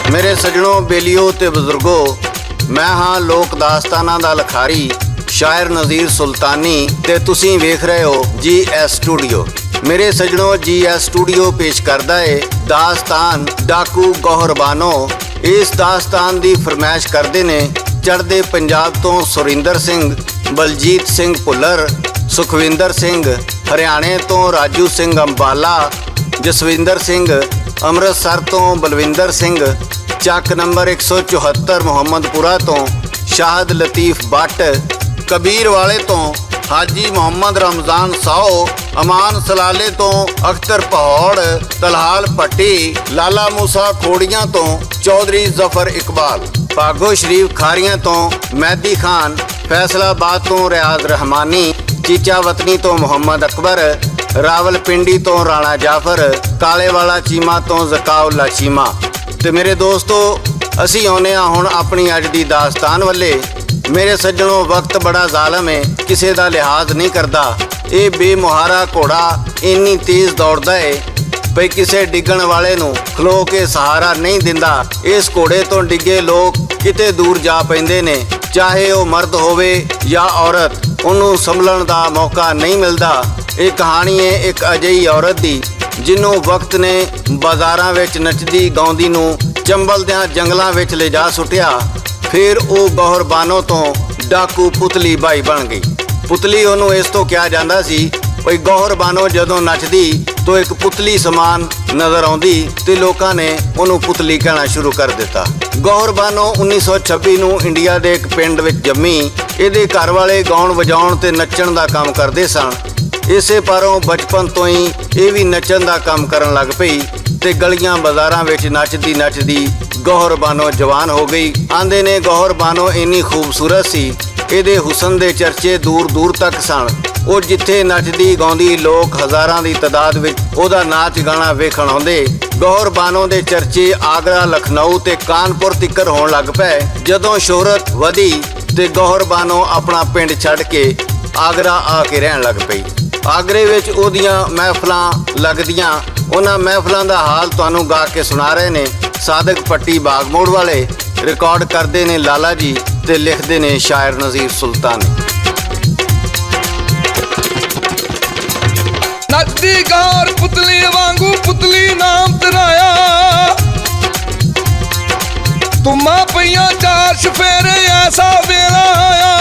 मेरे सजनों बेलियो ते बजुर्गो, मैं हाँ लोक दास्ताना दा लखारी शायर नज़ीर सुल्तानी ते तुसीं वेख रहे हो GS स्टूडियो। मेरे सजनों GS स्टूडियो पेश करदा है दास्तान डाकू गौहर बानो। इस दास्तान दी फरमाइश करदे ने चढ़दे पंजाब तो सुरिंदर सिंह, बलजीत सिंह भुल्लर, सुखविंदर सिंह, हरियाणे तो राजू सिंह अंबाला, जसविंदर सिंह, अमृतसर तो बलविंदर सिंह, ਚੱਕ नंबर 174 ਮੁਹੰਮਦਪੁਰਾ ਤੋਂ ਸ਼ਾਹਦ ਲਤੀਫ ਬੱਟ, ਕਬੀਰ ਵਾਲੇ ਤੋਂ ਹਾਜੀ ਮੁਹੰਮਦ ਰਮਜ਼ਾਨ ਸਾਓ, ਅਮਾਨ ਸਲਾਲੇ ਤੋਂ ਅਖਤਰ ਪਹੌੜ, ਤਲਹਾਲ ਭੱਟੀ, ਲਾਲਾ ਮੂਸਾ ਖੋੜੀਆਂ ਤੋਂ ਚੌਧਰੀ ਜ਼ਫਰ ਇਕਬਾਲ, ਭਾਗੋ ਸ਼ਰੀਫ ਖਾਰੀਆਂ ਤੋਂ ਮਹਿਦੀ ਖਾਨ, ਫੈਸਲਾਬਾਦ ਤੋਂ ਰਿਆਜ਼ ਰਹਿਮਾਨੀ, ਚੀਚਾ ਵਤਨੀ ਤੋਂ ਮੁਹੰਮਦ ਅਕਬਰ, ਰਾਵਲਪਿੰਡੀ ਤੋਂ ਰਾਣਾ ਜਾਫਰ, ਕਾਲੇਵਾਲਾ ਚੀਮਾ ਤੋਂ ਜ਼ਕਾਉल्ला ਚੀਮਾ। ਤੇ ਮੇਰੇ ਦੋਸਤੋ ਅਸੀਂ ਆਉਂਦੇ ਹਾਂ ਹੁਣ ਆਪਣੀ ਅੱਜ ਦੀ ਦਾਸਤਾਨ ਵੱਲੇ। ਮੇਰੇ ਸੱਜਣੋ ਵਕਤ ਬੜਾ ਜ਼ਾਲਮ ਹੈ, ਕਿਸੇ ਦਾ ਲਿਹਾਜ਼ ਨਹੀਂ ਕਰਦਾ। ਇਹ ਬੇਮੁਹਾਰਾ ਘੋੜਾ ਇੰਨੀ ਤੇਜ਼ ਦੌੜਦਾ ਹੈ ਭਈ ਕਿਸੇ ਡਿੱਗਣ ਵਾਲੇ ਨੂੰ ਖਲੋ ਕੇ ਸਹਾਰਾ ਨਹੀਂ ਦਿੰਦਾ। ਇਸ ਘੋੜੇ ਤੋਂ ਡਿੱਗੇ ਲੋਕ ਕਿਤੇ ਦੂਰ ਜਾ ਪੈਂਦੇ ਨੇ, ਚਾਹੇ ਉਹ ਮਰਦ ਹੋਵੇ ਜਾਂ ਔਰਤ, ਉਹਨੂੰ ਸੰਭਲਣ ਦਾ ਮੌਕਾ ਨਹੀਂ ਮਿਲਦਾ। ਇਹ ਕਹਾਣੀ ਹੈ ਇੱਕ ਅਜਿਹੀ ਔਰਤ ਦੀ ਜਿਹਨੂੰ ਵਕਤ ਨੇ ਬਾਜ਼ਾਰਾਂ ਵਿੱਚ ਨੱਚਦੀ ਗਾਉਂਦੀ ਨੂੰ ਚੰਬਲਦਿਆਂ ਜੰਗਲਾਂ ਵਿੱਚ ਲਿਜਾ ਸੁੱਟਿਆ। ਫਿਰ ਉਹ ਗੌਹਰ ਬਾਨੋ ਤੋਂ ਡਾਕੂ ਪੁਤਲੀ ਬਾਈ ਬਣ ਗਈ। ਪੁਤਲੀ ਉਹਨੂੰ ਇਸ ਤੋਂ ਕਿਹਾ ਜਾਂਦਾ ਸੀ ਭਈ ਗੌਹਰ ਬਾਨੋ ਜਦੋਂ ਨੱਚਦੀ ਤਾਂ ਇੱਕ ਪੁਤਲੀ ਸਮਾਨ ਨਜ਼ਰ ਆਉਂਦੀ ਤੇ ਲੋਕਾਂ ਨੇ ਉਹਨੂੰ ਪੁਤਲੀ ਕਹਿਣਾ ਸ਼ੁਰੂ ਕਰ ਦਿੱਤਾ। ਗੌਹਰ ਬਾਨੋ 1926 ਨੂੰ ਇੰਡੀਆ ਦੇ ਇੱਕ ਪਿੰਡ ਵਿੱਚ ਜੰਮੀ। ਇਹਦੇ ਘਰ ਵਾਲੇ ਗਾਉਣ ਵਜਾਉਣ ਤੇ ਨੱਚਣ ਦਾ ਕੰਮ ਕਰਦੇ ਸਨ। ਇਸੇ ਪਾਰੋਂ ਬਚਪਨ ਤੋਂ ਹੀ ਇਹ ਵੀ ਨੱਚਣ ਦਾ ਕੰਮ ਕਰਨ ਲੱਗ ਪਈ ਤੇ ਗਲੀਆਂ ਬਾਜ਼ਾਰਾਂ ਵਿੱਚ ਨੱਚਦੀ ਨੱਚਦੀ ਗੌਹਰ ਬਾਨੋ ਜਵਾਨ ਹੋ ਗਈ। ਆਂਦੇ ਨੇ ਗੌਹਰ ਬਾਨੋ ਇੰਨੀ ਖੂਬਸੂਰਤ ਸੀ, ਇਹਦੇ ਹੁਸਨ ਦੇ ਚਰਚੇ ਦੂਰ ਦੂਰ ਤੱਕ ਸਨ। ਉਹ ਜਿੱਥੇ ਨੱਚਦੀ ਗਾਉਂਦੀ ਲੋਕ ਹਜ਼ਾਰਾਂ ਦੀ ਤਾਦਾਦ ਵਿੱਚ ਉਹਦਾ ਨਾਚ ਗਾਣਾ ਵੇਖਣ ਆਉਂਦੇ। ਗੌਹਰ ਬਾਨੋ ਦੇ ਚਰਚੇ ਆਗਰਾ, ਲਖਨਊ ਤੇ ਕਾਨਪੁਰ ਤੀਕਰ ਹੋਣ ਲੱਗ ਪਏ। ਜਦੋਂ ਸ਼ੋਹਰਤ ਵਧੀ ਤੇ ਗੌਹਰ ਬਾਨੋ ਆਪਣਾ ਪਿੰਡ ਛੱਡ ਕੇ ਆਗਰਾ ਆ ਕੇ ਰਹਿਣ ਲੱਗ ਪਈ। ਆਗਰੇ ਵਿੱਚ ਉਹਦੀਆਂ ਮਹਿਫਲਾਂ ਲੱਗਦੀਆਂ। ਉਹਨਾਂ ਮਹਿਫਲਾਂ ਦਾ ਹਾਲ ਤੁਹਾਨੂੰ ਗਾ ਕੇ ਸੁਣਾ ਰਹੇ ਨੇ ਸਾਦਕ ਪੱਟੀ ਬਾਗਮੋੜ ਵਾਲੇ। ਰਿਕਾਰਡ ਕਰਦੇ ਨੇ ਲਾਲਾ ਜੀ ਤੇ ਲਿਖਦੇ ਨੇ ਸ਼ਾਇਰ ਨਜ਼ੀਰ ਸੁਲਤਾਨੀ। ਨੱਚਦੀ ਗੌਰ ਪੁਤਲੀ ਵਾਂਗੂ ਪੁਤਲੀ ਨਾਮ ਤਰਾਇਆ, ਤੁਮਾਂ ਪਈਆਂ ਚਾਰ ਸ਼ਫੇਰੇ ਐਸਾ ਵੇਲਾ ਆਇਆ।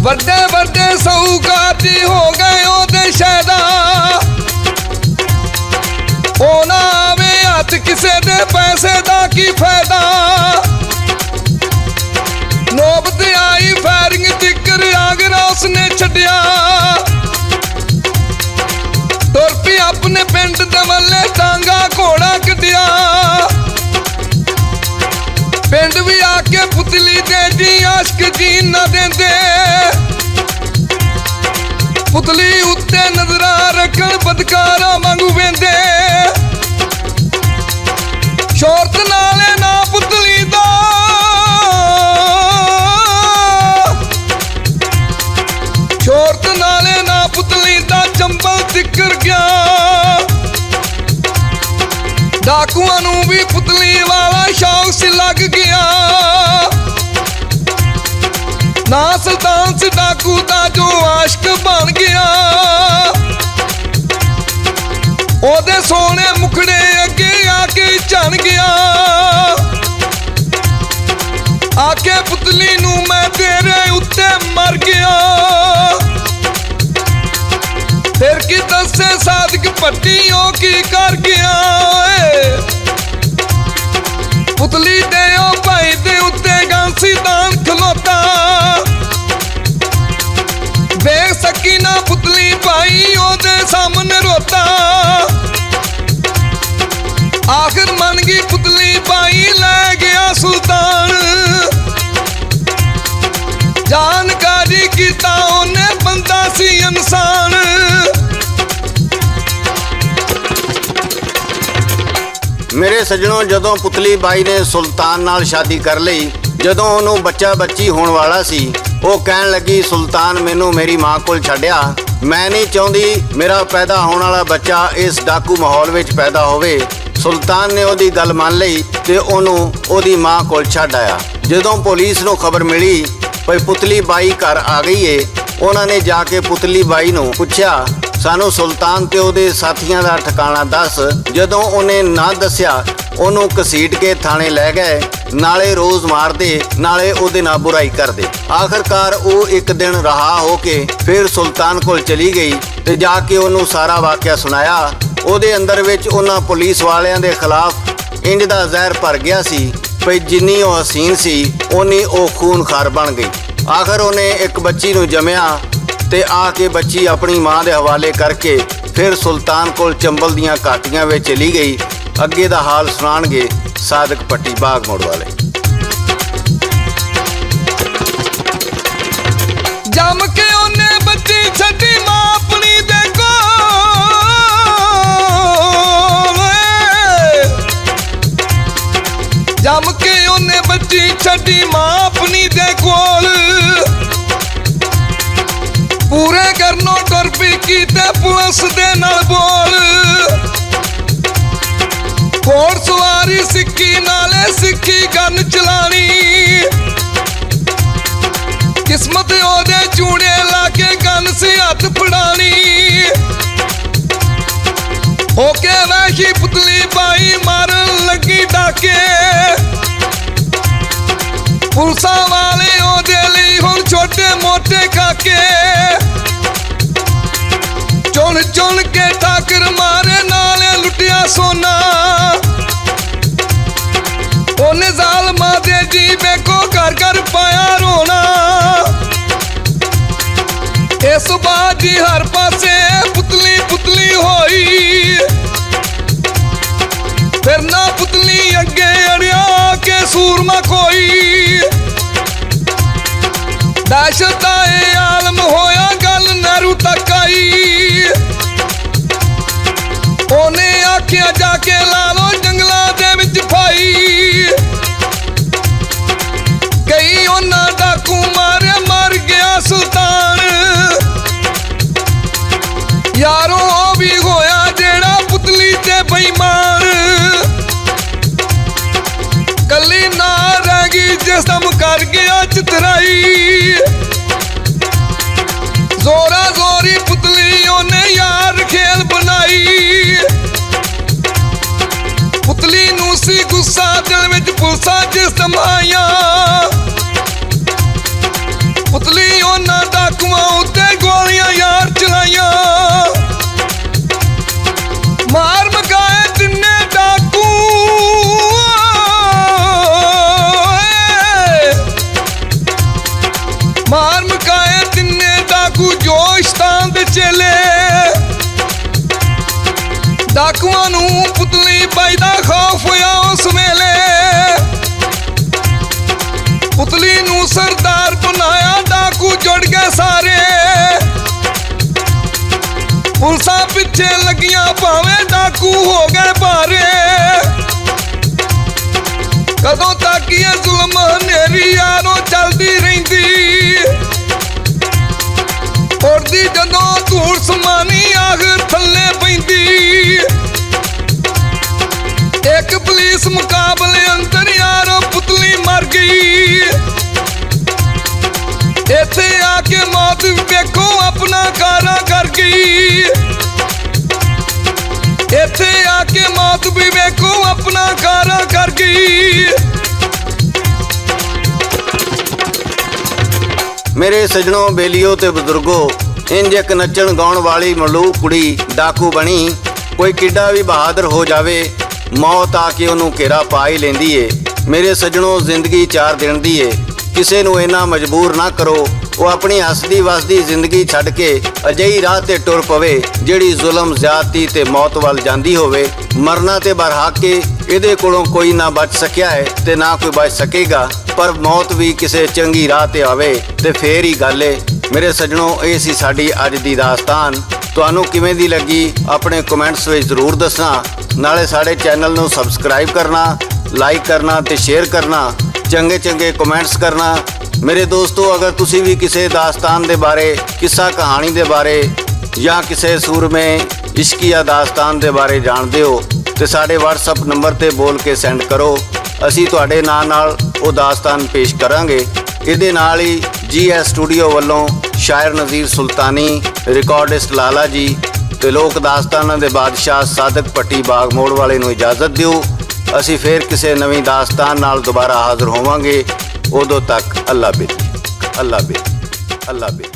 ਵੱਡੇ ਵੱਡੇ ਸਾਹੂਕਾਰ ਜੀ ਹੋ ਗਏ ਉਹਦੇ ਸ਼ਹਿਦਾ, ਉਹ ਨਾ ਆਵੇ ਹੱਥ ਕਿਸੇ ਦੇ ਪੈਸੇ ਦਾ ਕੀ ਫਾਇਦਾ। ਨੌਬਤ ਆਈ ਫਾਇਰਿੰਗ ਤਿੱਕਰ ਆਗਰਾ ਉਸਨੇ ਛੱਡਿਆ, ਤੁਰ ਪਈ ਆਪਣੇ ਪਿੰਡ ਦੇ ਵੱਲੇ ਟਾਂਗਾ ਘੋੜਾ ਕੱਢਿਆ। ਪਿੰਡ ਵੀ ਆ ਕੇ ਪੁਤਲੀ ਦੇ ਜੀ ਆਸ਼ਕ ਜੀ ਨਾ ਦਿੰਦੇ, ਪੁਤਲੀ ਉੱਤੇ ਨਜ਼ਰਾਂ ਰੱਖਣ ਬਦਕਾਰਾਂ ਵਾਂਗੂ ਵੇਂਦੇ। ਸ਼ੋਹਰਤ ਨਾਲੇ ਨਾ ਪੁਤਲੀ ਦਾ, ਸ਼ੋਹਰਤ ਨਾਲੇ ਨਾ ਪੁਤਲੀ ਦਾ ਚੰਬਲ ਤਿੱਕਰ ਗਿਆ। ਡਾਕੂਆਂ ਨੂੰ ਵੀ ਪੁਤਲੀ ਵਾਲਾ ਸ਼ੌਕ ਸੀ ਲੱਗ ਗਿਆ। ਨਾ ਸੁਲਤਾਨ ਸੀ ਡਾਕੂ ਦਾ ਜੋ ਆਸ਼ਕ ਬਣ ਗਿਆ। ਉਹਦੇ ਸੋਹਣੇ ਮੁਖੜੇ ਅੱਗੇ ਆ ਕੇ ਝਣ ਗਿਆ। ਆ ਕੇ ਪੁਤਲੀ ਨੂੰ ਮੈਂ ਤੇਰੇ ਉੱਤੇ ਮਰ ਗਿਆ। ਫਿਰ ਕੀ ਦੱਸੇ ਸਾਦਕ ਭੱਟੀ ਉਹ ਕੀ ਕਰ ਗਿਆ। ਪੁਤਲੀ ਦੇ ਉਹ ਭਾਈ ਦੇ ਉੱਤੇ ਗਾਂਸੀ ਦਾਨ ਖਲੋਤਾ, ਵੇਖ ਸਕੀ ਨਾ ਪੁਤਲੀ ਭਾਈ ਉਹਦੇ ਸਾਹਮਣੇ ਰੋਤਾ। ਆਖਿਰ ਮੰਨ ਗਈ ਪੁਤਲੀ ਭਾਈ ਲੈ ਗਿਆ ਸੁਲਤਾਨ। ਜਾਣਕਾਰੀ ਕੀਤਾ ਉਹਨੇ ਬੰਦਾ ਸੀ ਇਨਸਾਨ। ਮੇਰੇ ਸੱਜਣੋ ਜਦੋਂ ਪੁਤਲੀ ਬਾਈ ਨੇ ਸੁਲਤਾਨ ਨਾਲ ਸ਼ਾਦੀ ਕਰ ਲਈ, ਜਦੋਂ ਉਹਨੂੰ ਬੱਚਾ ਬੱਚੀ ਹੋਣ ਵਾਲਾ ਸੀ, ਉਹ ਕਹਿਣ ਲੱਗੀ ਸੁਲਤਾਨ ਮੈਨੂੰ ਮੇਰੀ ਮਾਂ ਕੋਲ ਛੱਡਿਆ। ਮੈਂ ਨਹੀਂ ਚਾਹੁੰਦੀ ਮੇਰਾ ਪੈਦਾ ਹੋਣ ਵਾਲਾ ਬੱਚਾ ਇਸ ਡਾਕੂ ਮਾਹੌਲ ਵਿੱਚ ਪੈਦਾ ਹੋਵੇ। ਸੁਲਤਾਨ ਨੇ ਉਹਦੀ ਗੱਲ ਮੰਨ ਲਈ ਤੇ ਉਹਨੂੰ ਉਹਦੀ ਮਾਂ ਕੋਲ ਛੱਡ ਆਇਆ। ਜਦੋਂ ਪੁਲਿਸ ਨੂੰ ਖਬਰ ਮਿਲੀ ਭਈ ਪੁਤਲੀ ਬਾਈ ਘਰ ਆ ਗਈ ਏ, ਉਹਨਾਂ ਨੇ ਜਾ ਕੇ ਪੁਤਲੀ ਬਾਈ ਨੂੰ ਪੁੱਛਿਆ, ਸਾਨੂੰ ਸੁਲਤਾਨ ਤੇ ਉਹਦੇ ਸਾਥੀਆਂ ਦਾ ਠਿਕਾਣਾ ਦੱਸ। ਜਦੋਂ ਉਹਨੇ ਨਾ ਦੱਸਿਆ, ਉਹਨੂੰ ਘਸੀਟ ਕੇ ਥਾਣੇ ਲੈ ਗਏ, ਨਾਲੇ ਰੋਜ਼ ਮਾਰਦੇ ਨਾਲੇ ਉਹਦੇ ਨਾਲ ਬੁਰਾਈ ਕਰਦੇ। ਆਖਰਕਾਰ ਉਹ ਇੱਕ ਦਿਨ ਰਿਹਾ ਹੋ ਕੇ ਫਿਰ ਸੁਲਤਾਨ ਕੋਲ ਚਲੀ ਗਈ ਤੇ ਜਾ ਕੇ ਉਹਨੂੰ ਸਾਰਾ ਵਾਕਿਆ ਸੁਣਾਇਆ। ਉਹਦੇ ਅੰਦਰ ਵਿੱਚ ਉਹਨਾਂ ਪੁਲਿਸ ਵਾਲਿਆਂ ਦੇ ਖਿਲਾਫ ਇੰਜ ਦਾ ਜ਼ਹਿਰ ਭਰ ਗਿਆ ਸੀ ਭਈ ਜਿੰਨੀ ਉਹ ਹਸੀਨ ਸੀ ਓਨੀ ਉਹ ਖੂਨਖਾਰ ਬਣ ਗਈ। ਆਖਰ ਉਹਨੇ ਇੱਕ ਬੱਚੀ ਨੂੰ ਜੰਮਿਆ ਤੇ ਆ ਕੇ ਬੱਚੀ ਆਪਣੀ ਮਾਂ ਦੇ ਹਵਾਲੇ ਕਰਕੇ ਫਿਰ ਸੁਲਤਾਨ ਕੋਲ ਚੰਬਲ ਦੀਆਂ ਘਾਟੀਆਂ ਵਿੱਚ ਚਲੀ ਗਈ। ਅੱਗੇ ਦਾ ਹਾਲ ਸੁਣਾਣਗੇ ਸਾਦਕ ਪੱਟੀ ਬਾਗ ਮੋੜ ਵਾਲੇ। ਜੰਮ ਕੇ ਉਹਨੇ ਬੱਚੀ ਛੱਡੀ ਮਾਂ ਆਪਣੀ ਦੇ ਕੋਲ, ਜੰਮ ਕੇ ਉਹਨੇ ਬੱਚੀ ਛੱਡੀ ਮਾਂ ਆਪਣੀ ਦੇ ਕੋਲ, ਪੂਰੇ ਕਰਨੋਂ ਟੁਰ ਪਈ ਕੀਤੇ ਪੁਲਿਸ ਦੇ ਨਾਲ ਬੋਲ, ਘੋੜ ਸਵਾਰੀ ਸਿੱਖੀ ਨਾਲੇ ਸਿੱਖੀ ਗਨ ਚਲਾਣੀ, ਕਿਸਮਤ ਉਹਦੇ ਚੂੜੇ ਲਾ ਕੇ ਗਨ ਸੀ ਹੱਥ ਫੜਾਣੀ, ਹੋ ਕੇ ਵੈਸ਼ੀ ਪੁਤਲੀ ਬਾਈ ਮਾਰਨ ਲੱਗੀ ਡਾਕੇ, ਪੁਲਸਾਂ ਵਾਲੇ ਉਹਦੇ ਲਈ ਹੁਣ ਛੋਟੇ ਮੋਟੇ ਕਾਕੇ, ਚੁਣ ਚੁਣ ਕੇ ਠਾਕਰ ਮਾਰੇ ਨਾਲੇ ਲੁੱਟਿਆ ਸੋਨਾ, ਉਹਨੇ ਜ਼ਾਲਮਾਂ ਦੇ ਜੀ ਵੇਖੋ ਘਰ ਘਰ ਪਾਇਆ ਰੋਣਾ, ਇਸ ਬਾਜੀ ਹਰ ਪਾਸੇ ਪੁਤਲੀ ਪੁਤਲੀ ਹੋਈ, ਫਿਰ ਨਾ ਪੁਤਲੀ ਅੱਗੇ ਅੜਿਆ ਕੇ ਸੂਰਮਾ ਕੋਈ, ਦਹਿਸ਼ਤ ਆਏ ਆਲਮ ਹੋਇਆ ਗੱਲ ਨਹਿਰੂ ਤੱਕ ਆਈ, ਉਹਨੇ ਆਖਿਆ ਜਾ ਕੇ ਲਾ ਲੋ ਜੰਗਲਾਂ ਦੇ ਵਿੱਚ ਭਾਈ, ਕਈ ਉਹਨਾਂ ਡਾਕੂ ਮਾਰੇ ਮਰ ਗਿਆ ਸੁਲਤਾਨ, ਯਾਰੋ ਉਹ ਵੀ ਹੋਇਆ ਜਿਹੜਾ ਪੁਤਲੀ ਤੇ ਬੇਈਮਾਨ, ਕੱਲੀ ਨਾ ਰਹਿ ਗਈ ਜਿਸਮ ਕਰ ਗਿਆ ਚਤਰਾਈ, ਜ਼ੋਰਾ ਜ਼ੋਰੀ ਪੁਤਲੀ ਉਹਨੇ ਯਾਰ ਖੇਲ ਬਣਾਈ, ਪੁਤਲੀ ਨੂੰ ਸੀ ਗੁੱਸਾ ਦਿਲ ਵਿੱਚ ਪੁਲਸਾਂ ਚ ਸਮਾਇਆ, ਪੁਤਲੀ ਉਹਨਾਂ ਡਾਕੂਆਂ ਉੱਤੇ ਗੋਲੀਆਂ ਯਾਰ ਚਲਾਈਆਂ, ਮਾਰ ਮਕਾਏ ਤਿੰਨੇ ਡਾਕੂ, ਮਾਰ ਮਕਾਏ ਤਿੰਨੇ ਡਾਕੂ ਜੋਸ਼ਤਾਨ ਦੇ ਚੇਲੇ, ਡਾਕੂਆਂ ਨੂੰ ਪੁਤਲੀ ਬਾਈ ਦਾ ਖੌਫ ਹੋਇਆ ਉਸ ਵੇਲੇ, ਪੁਤਲੀ ਨੂੰ ਸਰਦਾਰ ਬਣਾਇਆ ਡਾਕੂ ਜੁੜ ਗਏ ਸਾਰੇ, ਪੁਲਸਾਂ ਪਿੱਛੇ ਲੱਗੀਆਂ ਭਾਵੇਂ ਡਾਕੂ ਹੋ ਗਏ ਭਾਰੇ, ਕਦੋਂ ਤੱਕ ਇਹ ਜ਼ੁਲਮ ਹਨੇਰੀ ਯਾਰੋ ਚੱਲਦੀ ਰਹਿੰਦੀ, ਉੜਦੀ ਜਦੋਂ ਧੂੜ ਸਮਾਨੀ ਆਖਰ ਥੱਲੇ ਪੈਂਦੀ, ਇੱਕ ਪੁਲਿਸ ਮੁਕਾਬਲੇ ਅੰਦਰ ਯਾਰੋ ਪੁਤਲੀ ਮਰ ਗਈ, ਇੱਥੇ ਆ ਕੇ ਮੌਤ ਵੇਖੋ ਆਪਣਾ ਕਾਰਾ ਕਰ ਗਈ, ਇੱਥੇ ਆ ਕੇ ਮੌਤ ਵੀ ਵੇਖੋ ਆਪਣਾ ਕਾਰਾ ਕਰ ਗਈ। ਮੇਰੇ ਸਜਣੋ ਬੇਲੀਓ ਤੇ ਬਜ਼ੁਰਗੋ, ਇੰਜ ਇੱਕ ਨੱਚਣ ਗਾਉਣ ਵਾਲੀ ਮਲੂਕ ਕੁੜੀ ਡਾਕੂ ਬਣੀ, ਕੋਈ ਕਿੱਡਾ ਵੀ ਬਹਾਦਰ ਹੋ ਜਾਵੇ ਮੌਤ ਆ ਕੇ ਉਹਨੂੰ ਘੇਰਾ ਪਾ ਹੀ ਲੈਂਦੀ ਏ। ਮੇਰੇ ਸਜਣੋ ਜ਼ਿੰਦਗੀ 4 ਦਿਨ ਦੀ ਏ, ਕਿਸੇ ਨੂੰ ਇੰਨਾ ਮਜਬੂਰ ਨਾ ਕਰੋ ਉਹ ਆਪਣੀ ਹੱਸਦੀ ਵਸਦੀ ਜ਼ਿੰਦਗੀ ਛੱਡ ਕੇ ਅਜਿਹੀ ਰਾਹ ਤੇ ਟੁਰ ਪਵੇ ਜਿਹੜੀ ਜ਼ੁਲਮ ਜ਼ਿਆਦਤੀ ਤੇ ਮੌਤ ਵੱਲ ਜਾਂਦੀ ਹੋਵੇ। ਮਰਨਾ ਤੇ ਬਰਹੱਕ ਕੇ ਇਹਦੇ ਕੋਲੋਂ ਕੋਈ ਨਾ ਬਚ ਸਕਿਆ ਹੈ ਤੇ ਨਾ ਕੋਈ ਬਚ ਸਕੇਗਾ, ਪਰ ਮੌਤ ਵੀ ਕਿਸੇ ਚੰਗੀ ਰਾਹ ਤੇ ਆਵੇ ਤੇ ਫੇਰ ਹੀ ਗੱਲ ਏ। ਮੇਰੇ ਸੱਜਣੋ, ਇਹ ਸੀ ਸਾਡੀ ਅੱਜ ਦੀ ਦਾਸਤਾਨ। ਤੁਹਾਨੂੰ ਕਿਵੇਂ ਦੀ ਲੱਗੀ ਆਪਣੇ ਕਮੈਂਟਸ ਵਿੱਚ ਜ਼ਰੂਰ ਦੱਸਣਾ। ਨਾਲੇ ਸਾਡੇ ਚੈਨਲ ਨੂੰ ਸਬਸਕ੍ਰਾਈਬ ਕਰਨਾ, ਲਾਈਕ ਕਰਨਾ ਤੇ ਸ਼ੇਅਰ ਕਰਨਾ, ਚੰਗੇ ਚੰਗੇ ਕਮੈਂਟਸ ਕਰਨਾ। ਮੇਰੇ ਦੋਸਤੋ, ਅਗਰ ਤੁਸੀਂ ਵੀ ਕਿਸੇ ਦਾਸਤਾਨ ਦੇ ਬਾਰੇ, ਕਿੱਸਾ ਕਹਾਣੀ ਦੇ ਬਾਰੇ ਜਾਂ ਕਿਸੇ ਸੂਰਮੇ ਇਸ਼ਕੀਆ ਦਾਸਤਾਨ ਦੇ ਬਾਰੇ ਜਾਣਦੇ ਹੋ ਤੇ ਸਾਡੇ WhatsApp ਨੰਬਰ ਤੇ ਬੋਲ ਕੇ ਸੈਂਡ ਕਰੋ। ਅਸੀਂ ਤੁਹਾਡੇ ਨਾਲ ਉਹ ਦਾਸਤਾਨ ਪੇਸ਼ ਕਰਾਂਗੇ। ਇਹਦੇ ਨਾਲ ਹੀ GS ਸਟੂਡੀਓ ਵੱਲੋਂ ਸ਼ਾਇਰ ਨਜ਼ੀਰ ਸੁਲਤਾਨੀ, ਰਿਕਾਰਡਿਸਟ ਲਾਲਾ ਜੀ ਤੇ ਲੋਕ ਦਾਸਤਾਨਾਂ ਦੇ ਬਾਦਸ਼ਾਹ ਸਾਦਕ ਭੱਟੀ ਬਾਗ ਮੋੜ ਵਾਲੇ ਨੂੰ ਇਜਾਜ਼ਤ ਦਿਓ। ਅਸੀਂ ਫੇਰ ਕਿਸੇ ਨਵੀਂ ਦਾਸਤਾਨ ਨਾਲ ਦੁਬਾਰਾ ਹਾਜ਼ਰ ਹੋਵਾਂਗੇ। ਉਦੋਂ ਤੱਕ ਅੱਲਾ ਬਿਲ, ਅੱਲਾ ਬਿਲ, ਅੱਲਾ ਬਿਲ।